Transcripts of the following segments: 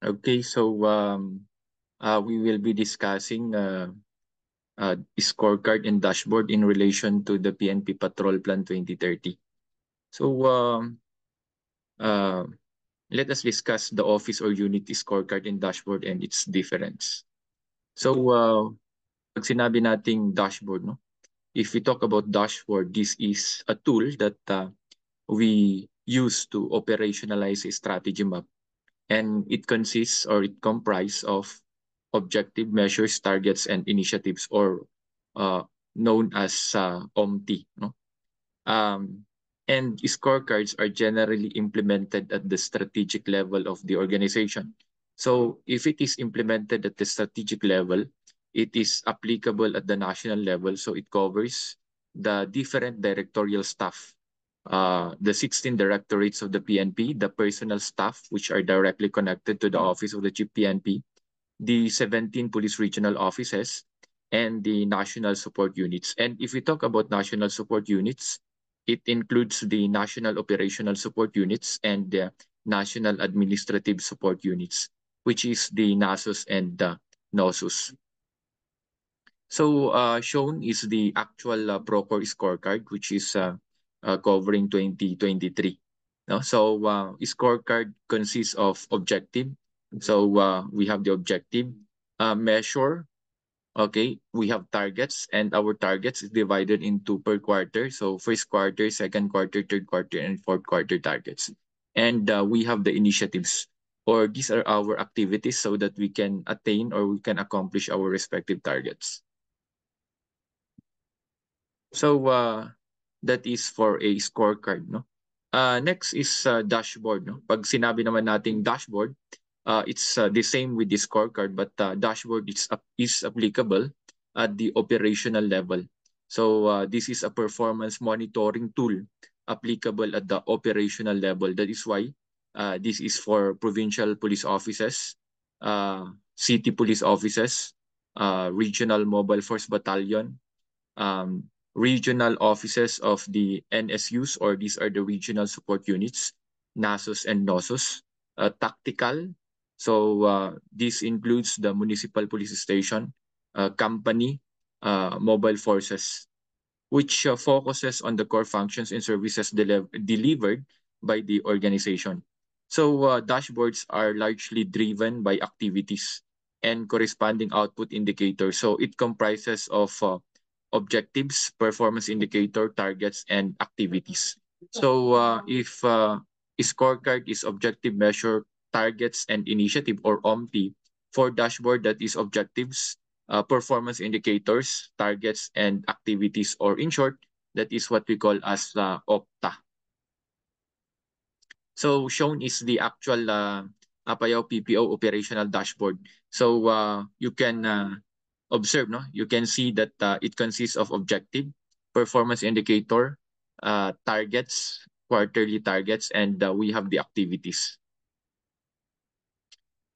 Okay, so we will be discussing scorecard and dashboard in relation to the PNP Patrol Plan 2030. So uh, let us discuss the office or unit scorecard and dashboard and its difference. So pag sinabi nating dashboard, no? If we talk about dashboard, this is a tool that we use to operationalize a strategy map, and it consists or it comprises of objective measures, targets, and initiatives, or uh, known as OMT. No? Um, and scorecards are generally implemented at the strategic level of the organization. So if it is implemented at the strategic level, it is applicable at the national level. So it covers the different directorial staff, the 16 directorates of the PNP, the personal staff, which are directly connected to the office of the chief PNP, the 17 police regional offices, and the national support units. And if we talk about national support units, it includes the national operational support units and the national administrative support units, which is the NASUS and the NOSUS. So shown is the actual Procore scorecard, which is covering 2023. No? So scorecard consists of objective. So we have the objective measure. Okay, we have targets, and our targets is divided into per quarter. So first quarter, second quarter, third quarter, and fourth quarter targets. And we have the initiatives, or these are our activities so that we can attain or we can accomplish our respective targets. So that is for a scorecard, no? Next is dashboard, no? Pag sinabi naman nating dashboard, it's the same with the scorecard, but dashboard is applicable at the operational level. So this is a performance monitoring tool applicable at the operational level. That is why this is for provincial police offices, city police offices, regional mobile force battalion, um, regional offices of the NSUs, or these are the regional support units, NASUS and NOSUS. Tactical, so this includes the municipal police station, company, mobile forces, which focuses on the core functions and services delivered by the organization. So dashboards are largely driven by activities and corresponding output indicators. So it comprises of objectives, performance indicator, targets, and activities. So if a scorecard is objective measure, targets, and initiative, or OMT, for dashboard, that is objectives, performance indicators, targets, and activities, or in short, that is what we call as OPTA. So shown is the actual Apayao PPO operational dashboard. So you can observe, no? You can see that it consists of objective, performance indicator, targets, quarterly targets, and we have the activities.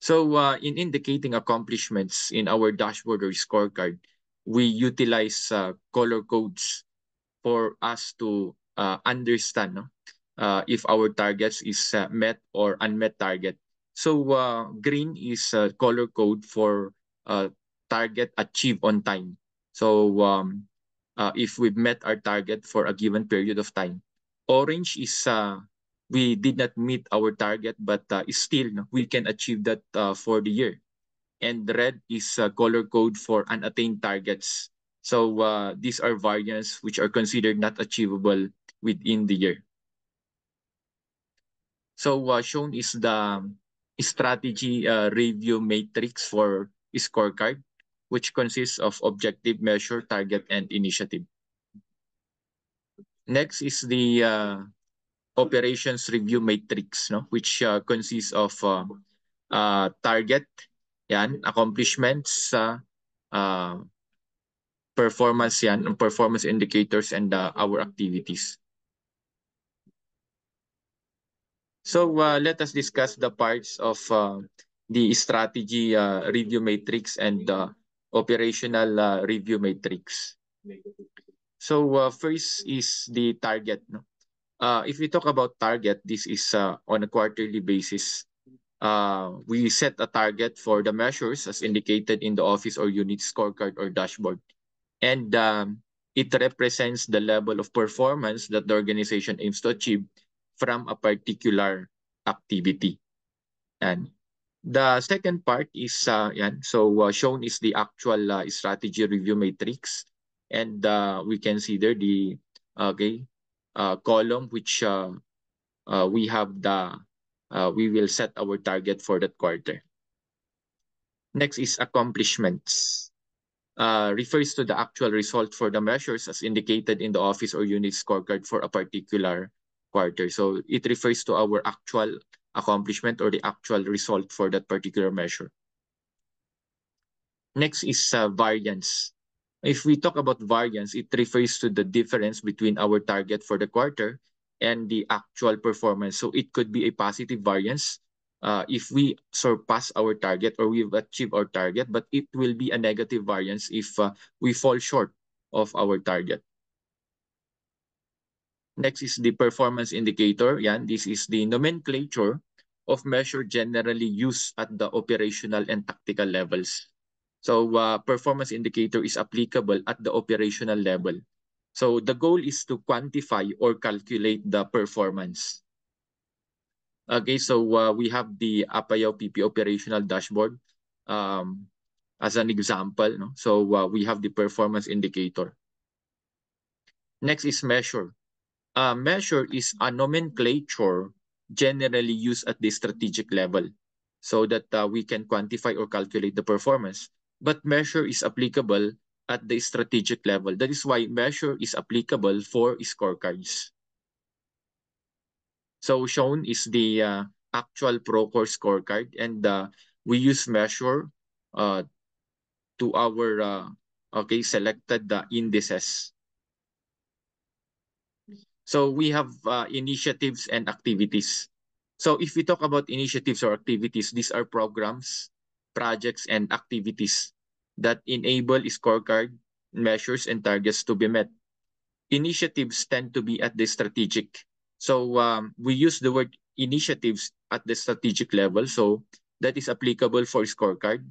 So in indicating accomplishments in our dashboard or scorecard, we utilize color codes for us to understand, no? If our targets is met or unmet target. So green is color code for target achieved on time. So if we've met our target for a given period of time. Orange is we did not meet our target, but still no, we can achieve that for the year. And red is color code for unattained targets. So these are variants which are considered not achievable within the year. So shown is the strategy review matrix for scorecard, which consists of objective, measure, target, and initiative. Next is the operations review matrix, no, which consists of target, yan, accomplishments, uh, performance, yan, performance indicators, and our activities. So let us discuss the parts of the strategy review matrix and the operational review matrix. So first is the target, no? If we talk about target, this is on a quarterly basis. we set a target for the measures as indicated in the office or unit scorecard or dashboard. And it represents the level of performance that the organization aims to achieve from a particular activity. And the second part is shown is the actual strategy review matrix, and we can see there the column which we have the we will set our target for that quarter. Next is accomplishments. Refers to the actual result for the measures as indicated in the office or unit scorecard for a particular quarter. So it refers to our actual accomplishment or the actual result for that particular measure. Next is variance. If we talk about variance, it refers to the difference between our target for the quarter and the actual performance. So it could be a positive variance if we surpass our target or we've achieved our target, but it will be a negative variance if we fall short of our target. Next is the performance indicator. Yan, this is the nomenclature of measure generally used at the operational and tactical levels. So performance indicator is applicable at the operational level. So the goal is to quantify or calculate the performance. Okay, so we have the Apayao PP operational dashboard as an example. No? So we have the performance indicator. Next is measure. Measure is a nomenclature generally used at the strategic level so that we can quantify or calculate the performance. But measure is applicable at the strategic level. That is why measure is applicable for scorecards. So shown is the actual Procore scorecard, and we use measure to our selected indices. So we have initiatives and activities. So if we talk about initiatives or activities, these are programs, projects, and activities that enable scorecard measures and targets to be met. Initiatives tend to be at the strategic. So we use the word initiatives at the strategic level. So that is applicable for scorecard.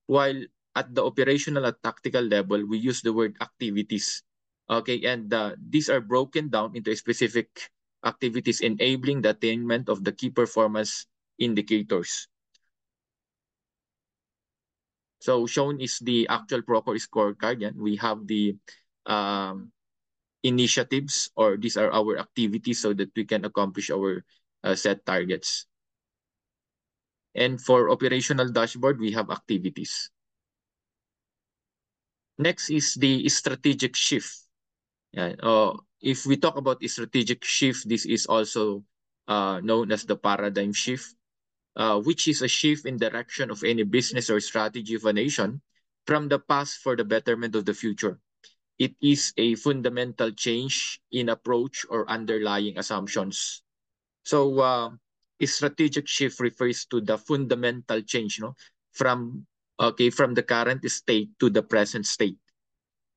While at the operational and tactical level, we use the word activities. Okay, and these are broken down into specific activities enabling the attainment of the key performance indicators. So shown is the actual Procore scorecard. Yan. We have the initiatives, or these are our activities so that we can accomplish our set targets. And for operational dashboard, we have activities. Next is the strategic shift. If we talk about strategic shift, this is also known as the paradigm shift, which is a shift in direction of any business or strategy of a nation from the past for the betterment of the future. It is a fundamental change in approach or underlying assumptions. So a strategic shift refers to the fundamental change, from the current state to the present state.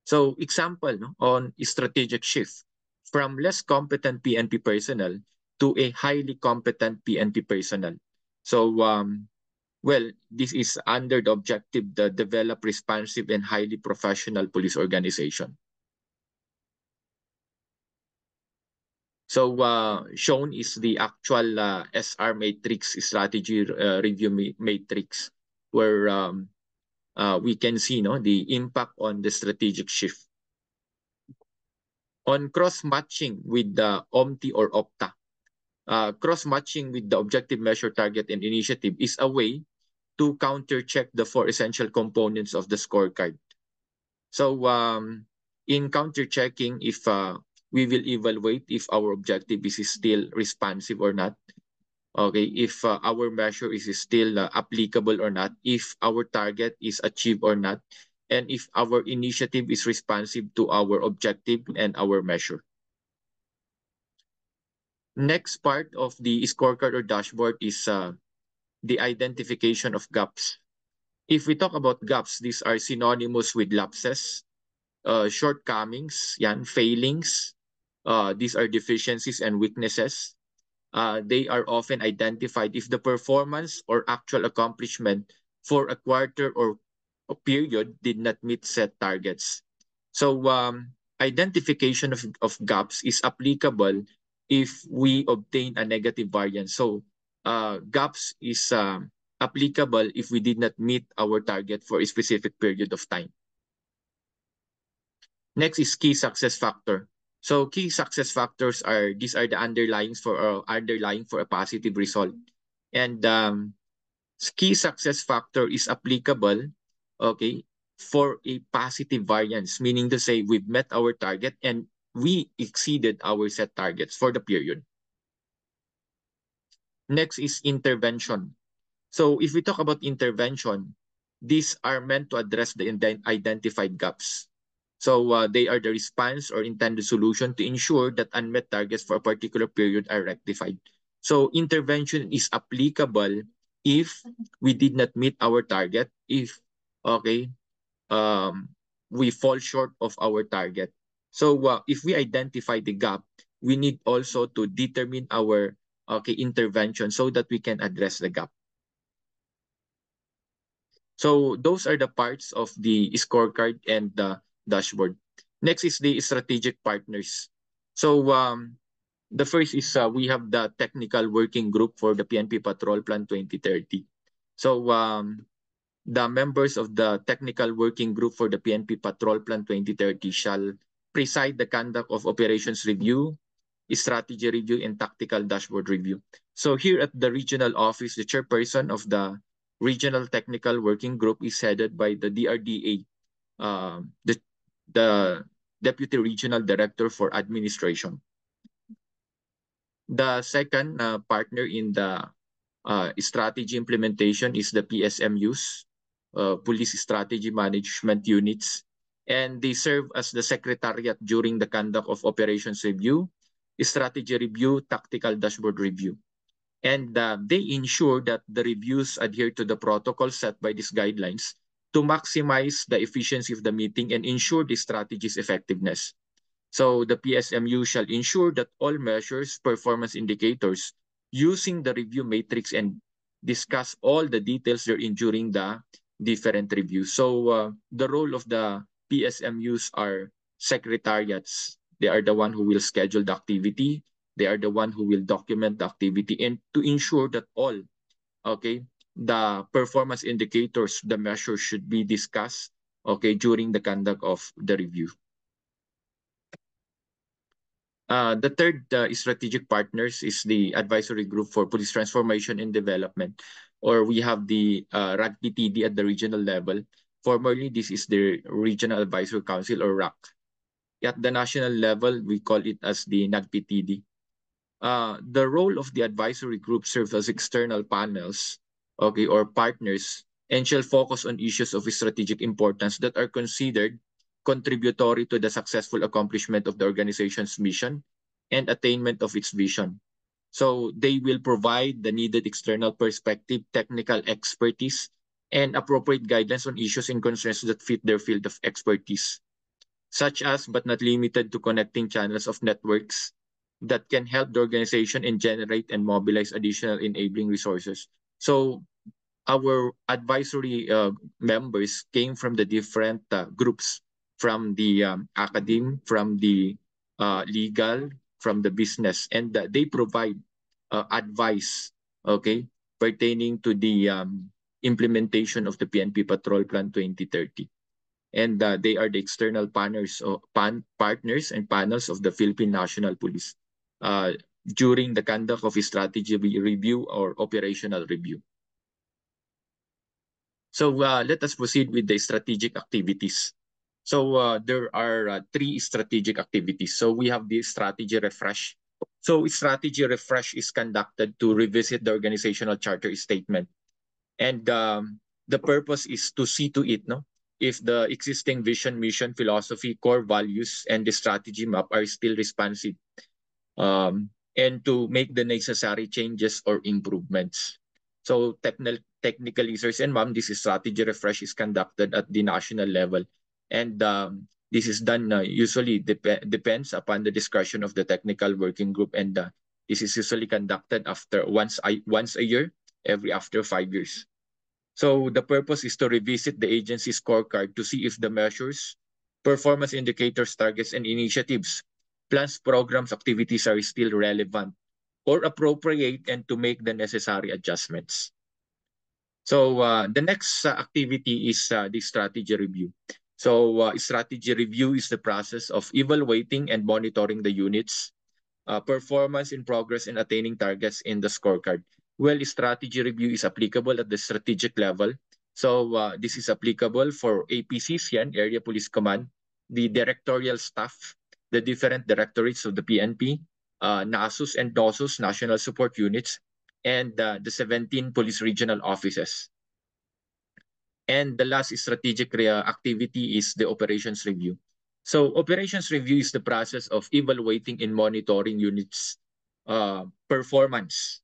So example on strategic shift from less competent PNP personnel to a highly competent PNP personnel. So this is under the objective to develop responsive and highly professional police organization. So shown is the actual SR matrix strategy review matrix where we can see the impact on the strategic shift. On cross-matching with the OMTI or OPTA, cross-matching with the objective measure target and initiative is a way to counter-check the 4 essential components of the scorecard. So in counter-checking, if we will evaluate if our objective is still responsive or not. Okay, if our measure is still applicable or not, if our target is achieved or not, and if our initiative is responsive to our objective and our measure. Next part of the scorecard or dashboard is the identification of gaps. If we talk about gaps, these are synonymous with lapses, shortcomings, failings. These are deficiencies and weaknesses. They are often identified if the performance or actual accomplishment for a quarter or a period did not meet set targets. So identification of gaps is applicable if we obtain a negative variance. So gaps is applicable if we did not meet our target for a specific period of time. Next is key success factor. So key success factors are these are the underlying for a positive result. And key success factor is applicable, okay, for a positive variance, meaning to say we've met our target and we exceeded our set targets for the period. Next is intervention. So if we talk about intervention, these are meant to address the identified gaps. So they are the response or intended solution to ensure that unmet targets for a particular period are rectified. So intervention is applicable if we did not meet our target, if okay, um, we fall short of our target. So if we identify the gap, we need also to determine our intervention so that we can address the gap. So those are the parts of the scorecard and the dashboard. Next is the strategic partners. So the first is we have the technical working group for the PNP Patrol Plan 2030. So the members of the technical working group for the PNP Patrol Plan 2030 shall preside the conduct of operations review, strategy review, and tactical dashboard review. So here at the regional office, the chairperson of the regional technical working group is headed by the DRDA, the Deputy Regional Director for Administration. The second partner in the strategy implementation is the PSMUs, Police Strategy Management Units, and they serve as the secretariat during the conduct of operations review, strategy review, tactical dashboard review. And they ensure that the reviews adhere to the protocol set by these guidelines to maximize the efficiency of the meeting and ensure the strategy's effectiveness. So the PSMU shall ensure that all measures, performance indicators, using the review matrix and discuss all the details therein during the different reviews. So the role of the PSMUs are secretariats. They are the one who will schedule the activity. They are the one who will document the activity and to ensure that all, okay, the performance indicators, the measures should be discussed, okay, during the conduct of the review. The third strategic partners is the Advisory Group for Police Transformation and Development, or we have the RAGPTD at the regional level. Formerly, this is the Regional Advisory Council or RAC. At the national level, we call it as the NAGPTD. The role of the advisory group serves as external panels, okay, or partners, and shall focus on issues of strategic importance that are considered contributory to the successful accomplishment of the organization's mission and attainment of its vision. So they will provide the needed external perspective, technical expertise, and appropriate guidance on issues and concerns that fit their field of expertise, such as but not limited to connecting channels of networks that can help the organization and generate and mobilize additional enabling resources. So our advisory members came from the different groups, from the academe, from the legal, from the business, and they provide advice, okay, pertaining to the implementation of the PNP Patrol Plan 2030. And they are the external partners and panels of the Philippine National Police during the conduct of a strategy review or operational review. So let us proceed with the strategic activities. So there are three strategic activities. So we have the strategy refresh. So strategy refresh is conducted to revisit the organizational charter statement. And the purpose is to see to it, no, if the existing vision, mission, philosophy, core values, and the strategy map are still responsive, and to make the necessary changes or improvements. So technically, sirs and ma'am, this strategy refresh is conducted at the national level. And this is done usually depends upon the discussion of the technical working group and This is usually conducted after once a year, after 5 years. So the purpose is to revisit the agency scorecard to see if the measures, performance indicators, targets, and initiatives, plans, programs, activities are still relevant or appropriate, and to make the necessary adjustments. So the next activity is the strategy review. So strategy review is the process of evaluating and monitoring the units, performance in progress in attaining targets in the scorecard. Well, strategy review is applicable at the strategic level. So this is applicable for APCs, yan, Area Police Command, the directorial staff, the different directorates of the PNP, NASUS and NOSUS, National Support Units, and the 17 police regional offices. And the last strategic activity is the operations review. So operations review is the process of evaluating and monitoring units' performance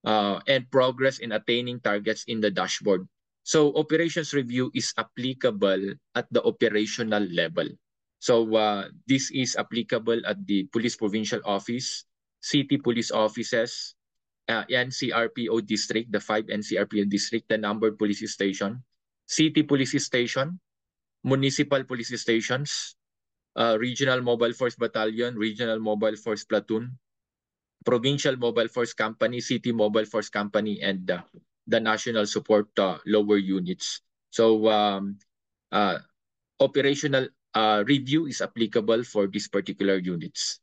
and progress in attaining targets in the dashboard. So operations review is applicable at the operational level. So this is applicable at the Police Provincial Office, city police offices, NCRPO district, the 5 NCRPO district, the numbered police station, city police station, municipal police stations, regional mobile force battalion, regional mobile force platoon, provincial mobile force company, city mobile force company, and the national support lower units. So operational review is applicable for these particular units.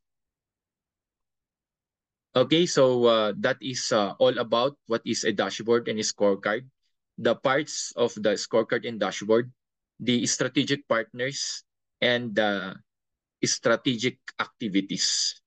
Okay, so that is all about what is a dashboard and a scorecard. The parts of the scorecard and dashboard, the strategic partners, and the strategic activities.